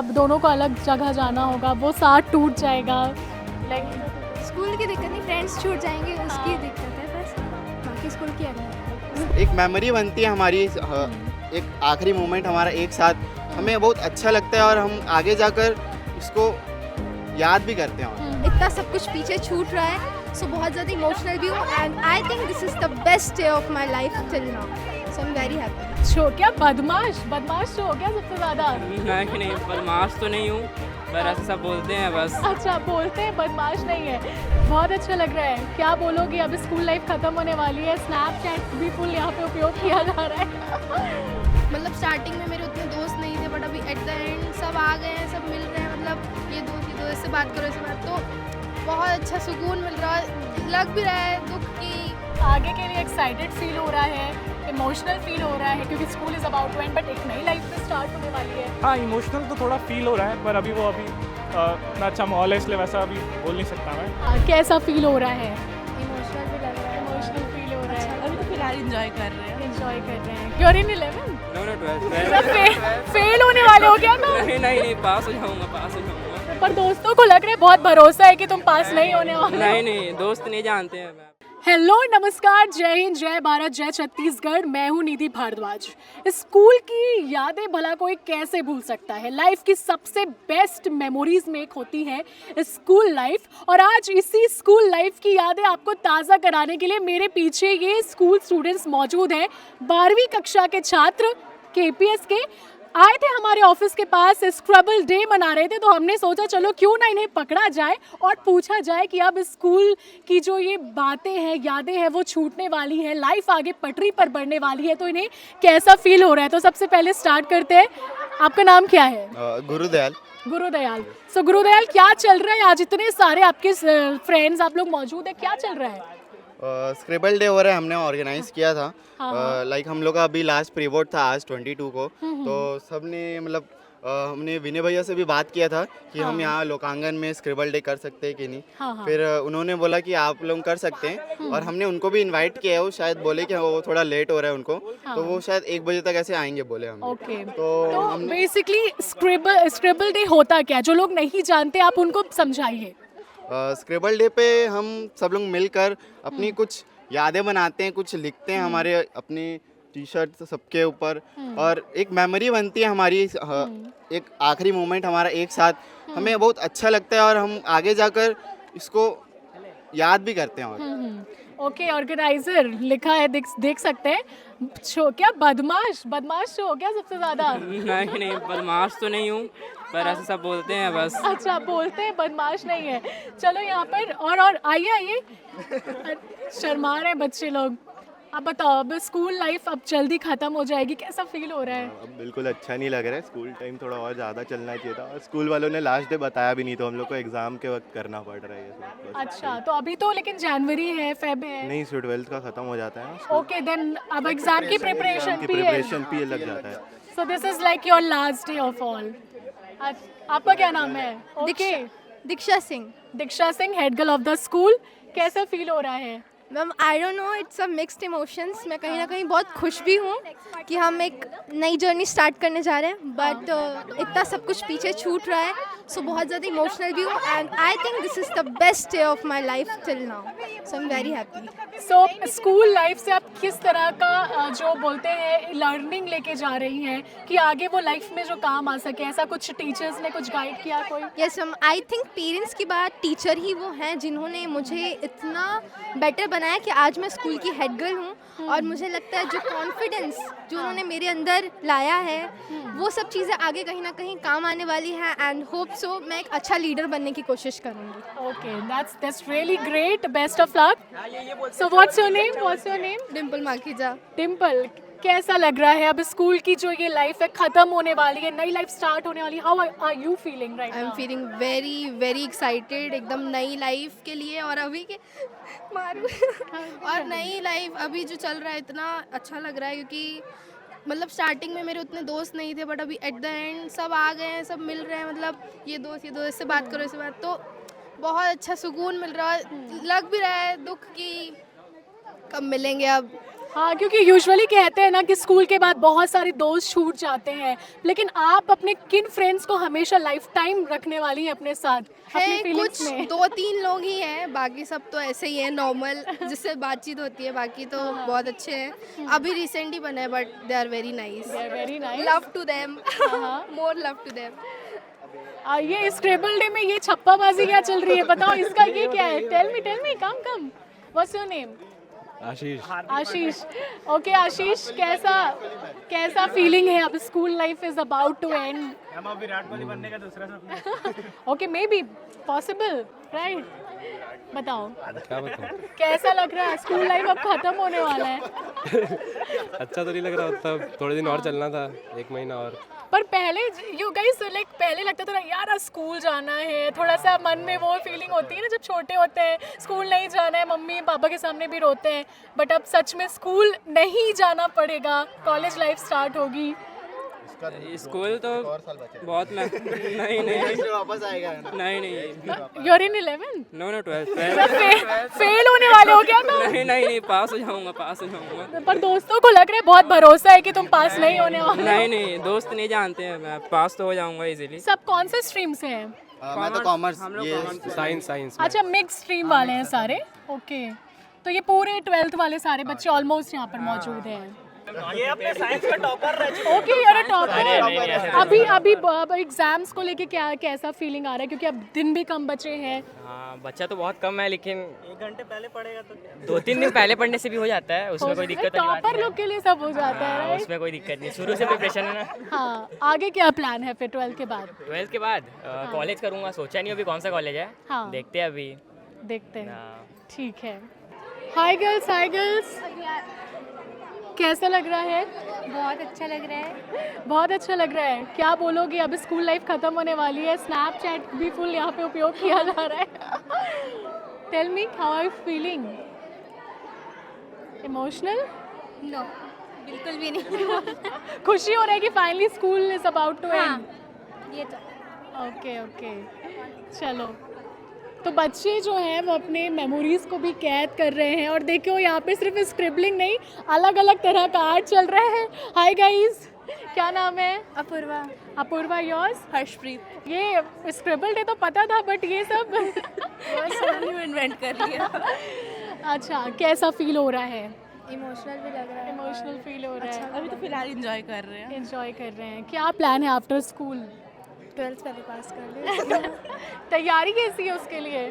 अब दोनों को अलग जगह जाना होगा, वो साथ टूट जाएगा लाइक स्कूल की दिक्कत नहीं, फ्रेंड्स छूट जाएंगे उसकी दिक्कत है बस, बाकी स्कूल की अलग। एक मेमोरी बनती है हमारी, एक आखिरी मोमेंट हमारा एक साथ हमें बहुत अच्छा लगता है और हम आगे जाकर इसको याद भी करते हैं। इतना सब कुछ पीछे छूट रहा है, सो बहुत ज़्यादा इमोशनल भी हूँ and I think this is the best day of my life till now, so I am very happy. छो क्या बदमाश बदमाश हो गया सबसे ज़्यादा? नहीं बदमाश तो नहीं हूँ, पर ऐसे सब बोलते हैं बस। अच्छा, बोलते हैं बदमाश नहीं है। बहुत अच्छा लग रहा है। क्या बोलोगे, अब स्कूल लाइफ खत्म होने वाली है, स्नैपचैट भी फुल यहाँ पे उपयोग किया जा रहा है। मतलब स्टार्टिंग में मेरे उतने दोस्त नहीं थे, बट अभी एट द एंड सब आ गए हैं, सब मिल रहे हैं, मतलब ये दोस्त इससे बात करो, इससे बात, तो बहुत अच्छा सुकून मिल रहा है, लग भी रहा है दुख की आगे के लिए एक्साइटेड फील हो रहा है, इमोशनल फील हो रहा है क्योंकि school is about to end, but एक नई लाइफ में स्टार्ट होने वाली है। हाँ, इमोशनल तो थोड़ा फील हो रहा है, पर अभी इतना अच्छा माहौल है इसलिए वैसा अभी बोल नहीं सकता मैं। कैसा फील हो रहा है? इमोशनल भी लग रहा है। इमोशनल फील हो रहा है। अभी तो फिलहाल एंजॉय कर रहे हैं। एंजॉय कर रहे हैं। क्योर इन 11 नो 12 फेल होने वाले हो क्या तुम? नहीं पास हो जाऊँगा। पर दोस्तों को लग रहा है बहुत भरोसा है कि तुम पास नहीं होने वाले हो। नहीं दोस्त नहीं जानते हैं। हेलो नमस्कार, जय हिंद, जय भारत, जय छत्तीसगढ़। मैं हूँ निधि भारद्वाज। स्कूल की यादें भला कोई कैसे भूल सकता है। लाइफ की सबसे बेस्ट मेमोरीज में एक होती है स्कूल लाइफ, और आज इसी स्कूल लाइफ की यादें आपको ताज़ा कराने के लिए मेरे पीछे ये स्कूल स्टूडेंट्स मौजूद हैं। 12वीं कक्षा के छात्र KPS के आए थे हमारे ऑफिस के पास, स्क्रैबल डे मना रहे थे, तो हमने सोचा चलो क्यों ना इन्हें पकड़ा जाए और पूछा जाए कि अब स्कूल की जो ये बातें हैं, यादें हैं, वो छूटने वाली है, लाइफ आगे पटरी पर बढ़ने वाली है, तो इन्हें कैसा फील हो रहा है। तो सबसे पहले स्टार्ट करते हैं। आपका नाम क्या है? गुरुदयाल। गुरुदयाल। सो गुरुदयाल, क्या चल रहा है आज? इतने सारे आपके फ्रेंड्स आप लोग मौजूद है, क्या चल रहा है? स्क्रिबल डे हो रहा है, हमने ऑर्गेनाइज किया था। लाइक हम लोग का अभी लास्ट प्रीवोट था आज 22 को, तो सब ने मतलब हमने विनय भैया से भी बात किया था कि हम यहाँ लोकांगन में स्क्रिबल डे कर सकते हैं कि नहीं। फिर उन्होंने बोला कि आप लोग कर सकते हैं, और हमने उनको भी इनवाइट किया है। वो शायद बोले कि वो थोड़ा लेट हो रहा है उनको, तो वो शायद 1 बजे तक ऐसे आएंगे बोले हम। ओके, तो बेसिकली स्क्रिबल डे होता क्या? जो लोग नहीं जानते आप उनको समझाइए। स्क्रिबल डे पे हम सब लोग मिलकर अपनी कुछ यादें बनाते हैं, कुछ लिखते हैं हमारे अपनी टी-शर्ट सबके ऊपर, और एक मेमोरी बनती है हमारी, एक आखिरी मोमेंट हमारा एक साथ हमें बहुत अच्छा लगता है और हम आगे जाकर इसको याद भी करते हैं। और ओके, ऑर्गेनाइजर लिखा है, देख सकते हैं। छो क्या बदमाश बदमाश हो गया सबसे ज़्यादा? नहीं बदमाश तो नहीं हूँ, पर ऐसे सब बोलते हैं बस। अच्छा, बोलते हैं बदमाश नहीं है। चलो यहाँ पर और आइए शर्मा रहे हैं बच्चे लोग। अब बताओ, अब स्कूल लाइफ अब जल्दी खत्म हो जाएगी, कैसा फील हो रहा है? अब बिल्कुल अच्छा नहीं लग रहा है। स्कूल टाइम थोड़ा और ज़्यादा चलना चाहिए था, और स्कूल वालों ने लास्ट डे बताया भी नहीं, तो हम लोग को एग्ज़ाम के वक्त करना पड़ रहा है ये सब बस। अच्छा, तो अभी तो लेकिन जनवरी है, फेब है। नहीं, 12th का ख़त्म हो जाता है ना। ओके, देन अब एग्जाम की प्रिपरेशन भी है। प्रिपरेशन भी लग जाता है। So this is like your last day of all. आपका क्या नाम है? Okay, Diksha Singh. Diksha Singh, head girl of the school. कैसा फील हो रहा है? Ma'am I don't know, it's a mixed emotions. मैं कहीं ना कहीं बहुत खुश भी हूँ कि हम एक नई जर्नी स्टार्ट करने जा रहे हैं, बट इतना सब कुछ पीछे छूट रहा है, सो बहुत ज़्यादा इमोशनल भी हूँ and I think this is the best day of my life till now, so I am very happy. So school life से आप किस तरह का जो बोलते हैं लर्निंग लेके जा रही हैं कि आगे वो लाइफ में जो काम आ सके, ऐसा कुछ टीचर्स ने कुछ गाइड किया कोई? Yes ma'am, I think parents की बात, टीचर ही वो हैं जिन्होंने मुझे इतना बेटर बनाया कि आज मैं स्कूल की हेड गर्ल हूँ, और मुझे लगता है जो कॉन्फिडेंस जो उन्होंने मेरे अंदर लाया है, वो सब चीज़ें आगे कहीं ना कहीं काम आने वाली है, एंड होप सो मैं एक अच्छा लीडर बनने की कोशिश करूँगी। Okay, that's really great, best of luck. So what's your name? Dimple Makhija. Dimple, कैसा लग रहा है अब स्कूल की जो ये लाइफ है खत्म होने वाली है, नई लाइफ स्टार्ट होने वाली है? How are you feeling right I am now? Feeling very very excited, एकदम नई लाइफ के लिए, और अभी के मारू और नई लाइफ अभी जो चल रहा है, इतना अच्छा लग रहा है क्योंकि मतलब स्टार्टिंग में मेरे उतने दोस्त नहीं थे, बट अभी एट द एंड सब आ गए हैं, सब मिल रहे हैं, मतलब ये दोस्त इससे बात करो, इससे बात, तो बहुत अच्छा सुकून मिल रहा है, लग भी रहा है दुख की कब मिलेंगे अब, हाँ, क्योंकि यूजुअली कहते हैं ना कि स्कूल के बाद बहुत सारे दोस्त छूट जाते हैं, लेकिन आप अपने किन फ्रेंड्स को हमेशा लाइफ टाइम रखने वाली हैं अपने साथ अपनी है फीलिंग्स कुछ में? 2-3 लोग ही हैं, बाकी सब तो ऐसे ही है नॉर्मल जिससे बातचीत होती है, बाकी तो बहुत अच्छे हैं। अभी रिसेंट ही बने but they are very nice, very nice. Love to them, more love to them. ये स्क्रेबल डे में ये छप्पाबाजी क्या चल रही है, बताओ इसका ये क्या है? Tell me come what's your name? Ashish. Okay Ashish, कैसा फीलिंग है? अब school life is about to end. Virat Kohli बनने का दूसरा सपना। Okay, may be possible, right? बताओ क्या बताऊँ? कैसा लग रहा है? स्कूल लाइफ अब खत्म होने वाला है। अच्छा तो नहीं लग रहा उतना, थोड़े दिन और चलना था, 1 महीना और। पर पहले यू गाइस लाइक पहले लगता था यार स्कूल जाना है, थोड़ा सा मन में वो फीलिंग होती है ना जब छोटे होते हैं, स्कूल नहीं जाना है, मम्मी पापा के सामने भी रोते हैं, बट अब सच में स्कूल नहीं जाना पड़ेगा, कॉलेज लाइफ स्टार्ट होगी। स्कूल तो बहुत नहीं वापस आएगा नहीं you are in 11th? No 12 fail होने वाले हो क्या तुम? नहीं पास हो जाऊंगा। पर दोस्तों को लग रहा है बहुत भरोसा है कि तुम पास नहीं होने वाले हो। नहीं दोस्त नहीं जानते हैं, मैं पास तो हो जाऊंगा इजीली। सब कौन से स्ट्रीम से हैं? मैं तो कॉमर्स, ये साइंस अच्छा, मिक्स स्ट्रीम वाले हैं सारे। ओके, तो ये पूरे 12th वाले सारे बच्चे ऑलमोस्ट यहाँ पर मौजूद हैं। ये अपने साइंस का टॉपर रह चुके ओके, यार टॉपर। अभी एग्जाम्स को लेके कैसा फीलिंग आ रहा है, क्योंकि अब दिन भी कम बचे हैं? हाँ, बच्चा तो बहुत कम है, लेकिन 1 घंटे पहले पढ़ेगा तो 2-3 दिन पहले पढ़ने से भी हो जाता है, उसमें कोई दिक्कत नहीं आती टॉपर लोग के लिए सब हो जाता है, है। right? उसमें कोई दिक्कत नहीं, शुरू से प्रिपरेशन है ना। हाँ, आगे क्या प्लान है फिर 12th के बाद? 12th के बाद कॉलेज करूँगा, सोचा नहीं अभी कौन सा कॉलेज है, हाँ। देखते हैं अभी। देखते हैं, हाँ। ठीक है। हाय गर्ल्स, कैसा लग रहा है? बहुत अच्छा लग रहा है। बहुत अच्छा लग रहा है। क्या बोलोगे? अब स्कूल लाइफ खत्म होने वाली है, स्नैपचैट भी फुल यहाँ पे उपयोग किया जा रहा है। Tell me how are you feeling? Emotional? No, बिल्कुल भी नहीं। खुशी हो रहा है कि finally school is about to end. ये तो ओके, चलो। तो बच्चे जो हैं वो अपने मेमोरीज को भी कैद कर रहे हैं, और देखो यहाँ पे सिर्फ स्क्रिबलिंग नहीं, अलग अलग तरह का आर्ट चल रहा है। हाय गाइस, क्या नाम है? अपूर्वा। योर्स? हर्षप्रीत। ये स्क्रिबल डे तो पता था, बट ये सब इन्वेंट कर लिया। अच्छा, कैसा फील हो रहा है? इमोशनल भी लग रहा है। इमोशनल फील हो रहा है। अभी तो फिलहाल एंजॉय कर रहे हैं। एंजॉय कर रहे हैं। क्या प्लान है आफ्टर स्कूल? 12th पहले पास कर ले। तैयारी कैसी है उसके लिए?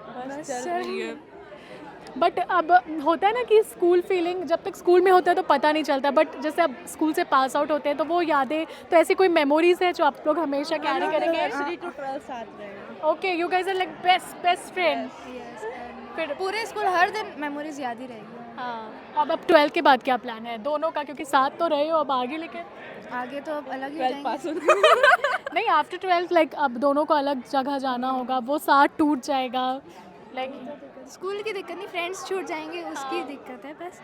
बस चल रही है। बट अब होता है ना कि स्कूल फीलिंग जब तक स्कूल में होता है तो पता नहीं चलता, बट जैसे अब स्कूल से पास आउट होते हैं तो वो यादें, तो ऐसी कोई मेमोरीज है जो आप लोग हमेशा कैरी करेंगे? 3 to 12 साथ रहे। Okay, you guys are like best friend. फिर पूरे स्कूल हर दिन मेमोरीज याद ही रहेगी। हाँ, अब 12th के बाद क्या प्लान है दोनों का? क्योंकि साथ तो रहे हो, अब आगे लेके आगे तो अब अलग ही 12 पास जाएंगे। नहीं, आफ्टर 12th लाइक अब दोनों को अलग जगह जाना होगा, वो साथ टूट जाएगा। लाइक स्कूल की दिक्कत नहीं, फ्रेंड्स छूट जाएंगे उसकी दिक्कत है बस,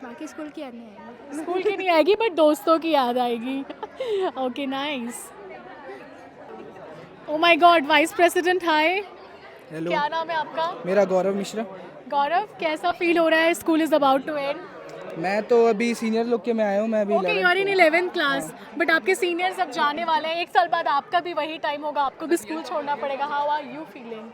बाकी स्कूल की याद नहीं आएगी। स्कूल की नहीं आएगी बट दोस्तों की याद आएगी। Okay, nice. Oh my God, vice president hi. Hello, क्या नाम है आपका? मेरा गौरव मिश्रा। गौरव, कैसा फील हो रहा है? School is about to end. मैं तो अभी सीनियर लोग के में आया हूँ, मैं अभी okay, you are in 11th class, but आपके सीनियर्स अब जाने वाले हैं, 1 साल बाद आपका भी वही टाइम होगा, आपको भी स्कूल छोड़ना पड़ेगा। How are you feeling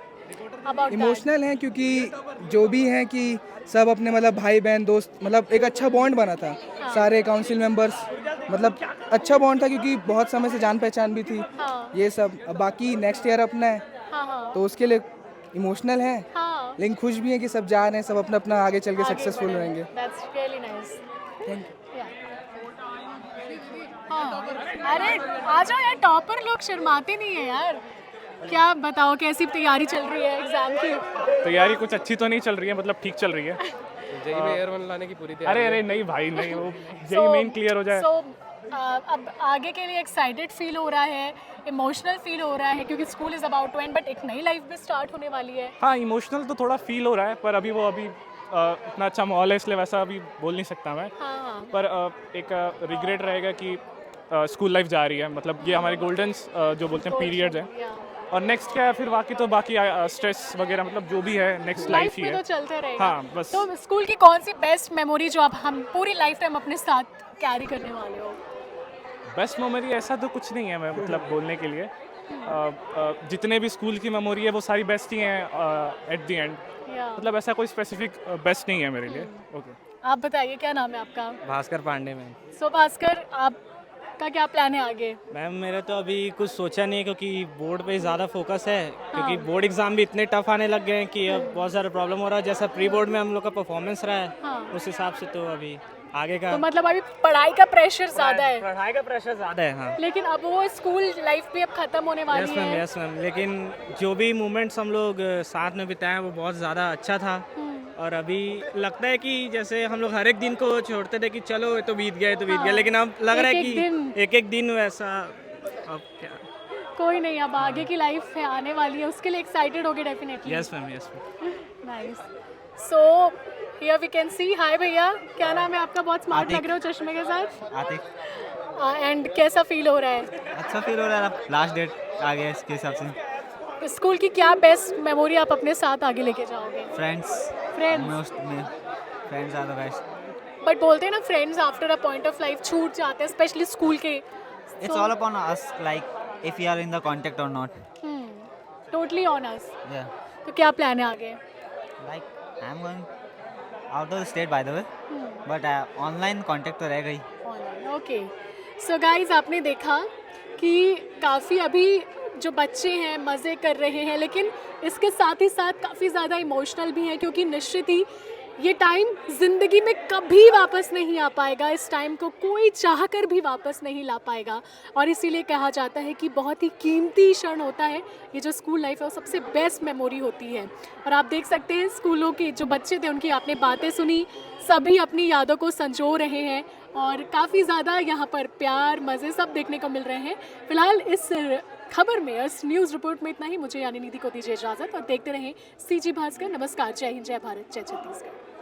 about? Emotional हैं, क्योंकि जो भी हैं कि सब अपने मतलब भाई बहन दोस्त, मतलब एक अच्छा बॉन्ड बना था। सारे काउंसिल मेंबर्स, मतलब अच्छा बॉन्ड था, क्योंकि बहुत समय से जान पहचान भी थी। ये सब अब बाकी नेक्स्ट ईयर अपना है, तो उसके लिए इमोशनल है, लेकिन खुश भी हैं कि सब जा रहे हैं, सब अपना अपना आगे चल के सक्सेसफुल रहेंगे। That's really nice. Thank you. हाँ, अरे आ जाओ यार, टॉपर लोग शर्माते नहीं है यार। क्या बताओ, कैसी तैयारी चल रही है एग्जाम की? तैयारी कुछ अच्छी तो नहीं चल रही है, मतलब ठीक चल रही है। जेई में एयर 1 लाने की पूरी तैयारी। अरे नहीं भाई, नहीं, वो जेई मेन क्लियर हो जाए। अब आगे के लिए एक्साइटेड फील हो रहा है, इमोशनल फील हो रहा है, क्योंकि school is about to end, but एक नई लाइफ भी स्टार्ट होने वाली है। हाँ, इमोशनल तो थोड़ा फील हो रहा है, पर अभी इतना अच्छा माहौल है, इसलिए वैसा अभी बोल नहीं सकता मैं। हाँ, पर एक रिग्रेट रहेगा कि स्कूल लाइफ जा रही है, मतलब ये हमारे गोल्डन जो बोलते हैं पीरियड्स हैं, और नेक्स्ट क्या है फिर बाकी स्ट्रेस वगैरह मतलब जो भी है नेक्स्ट लाइफ लाइफ ही में तो है। चलते रहेगा। हाँ बस। तो स्कूल की कौन सी बेस्ट मेमोरी जो आप हम पूरी लाइफ टाइम अपने साथ कैरी करने वाले हो? बेस्ट मेमोरी ऐसा तो कुछ नहीं है मैं मतलब बोलने के लिए। जितने भी स्कूल की मेमोरी है वो सारी बेस्ट ही हैं एट द एंड। या मतलब ऐसा कोई स्पेसिफिक बेस्ट नहीं है मेरे लिए। ओके। आप बताइए क्या नाम है आपका? भास्कर पांडे मैम। सो भास्कर, आपका क्या प्लान है आगे? मैम मेरा तो अभी कुछ सोचा नहीं है क्योंकि बोर्ड पे ज़्यादा फोकस है, क्योंकि हाँ। बोर्ड एग्ज़ाम भी इतने टफ आने लग गए हैं कि अब बहुत सारा प्रॉब्लम हो रहा है। जैसा प्री बोर्ड में हम लोग का परफॉर्मेंस रहा है हाँ। उस हिसाब से तो अभी आगे का तो मतलब अभी पढ़ाई का प्रेशर ज़्यादा है, पढ़ाई का प्रेशर ज़्यादा है। हाँ लेकिन अब वो स्कूल लाइफ भी अब खत्म होने वाली यस मैम, है। Yes ma'am. लेकिन जो भी मोमेंट्स हम लोग साथ में बिताए वो बहुत ज़्यादा अच्छा था। और अभी लगता है कि जैसे हम लोग हर एक दिन को छोड़ते थे कि चलो ये तो बीत गया, ये तो बीत गया, हाँ। लेकिन अब लग रहा है एक-एक दिन। कि एक एक दिन वैसा अब क्या। कोई नहीं, अब आगे की लाइफ है आने वाली है, उसके लिए एक्साइटेड होगे definitely. Yes ma'am, yes ma'am. Nice. So here we can see, hi भैया, क्या नाम है आपका? बहुत स्मार्ट लग रहे हो चश्मे के साथ। आतिक। एंड कैसा फील हो रहा है? अच्छा फील हो रहा है, लास्ट डेट आ गया इसके हिसाब से। स्कूल की क्या बेस्ट मेमोरी आप अपने साथ आगे लेके जाओगे? Friends friends. Friends are the best. But बोलते हैं ना, friends after a point of life छूट जाते हैं, स्पेशली स्कूल के। It's all upon us, like if we are in the contact or not. Totally on us. Yeah. तो क्या plan है आगे? Like I'm going out of the state by the way, but online contact तो रह गई। Okay. So guys, आपने देखा कि काफ़ी अभी जो बच्चे हैं मज़े कर रहे हैं, लेकिन इसके साथ ही साथ काफ़ी ज़्यादा इमोशनल भी हैं, क्योंकि निश्चित ही ये टाइम ज़िंदगी में कभी वापस नहीं आ पाएगा। इस टाइम को कोई चाह कर भी वापस नहीं ला पाएगा, और इसीलिए कहा जाता है कि बहुत ही कीमती क्षण होता है ये जो स्कूल लाइफ है, वो सबसे बेस्ट मेमोरी होती है। और आप देख सकते हैं स्कूलों के जो बच्चे थे उनकी आपने बातें सुनी, सभी अपनी यादों को संजो रहे हैं, और काफ़ी ज़्यादा यहाँ पर प्यार मज़े सब देखने को मिल रहे हैं। फिलहाल इस खबर में, इस न्यूज़ रिपोर्ट में इतना ही। मुझे यानी निधि को दीजिए इजाज़त, और देखते रहें CG भास्कर। नमस्कार, जय हिंद, जय भारत, जय छत्तीसगढ़।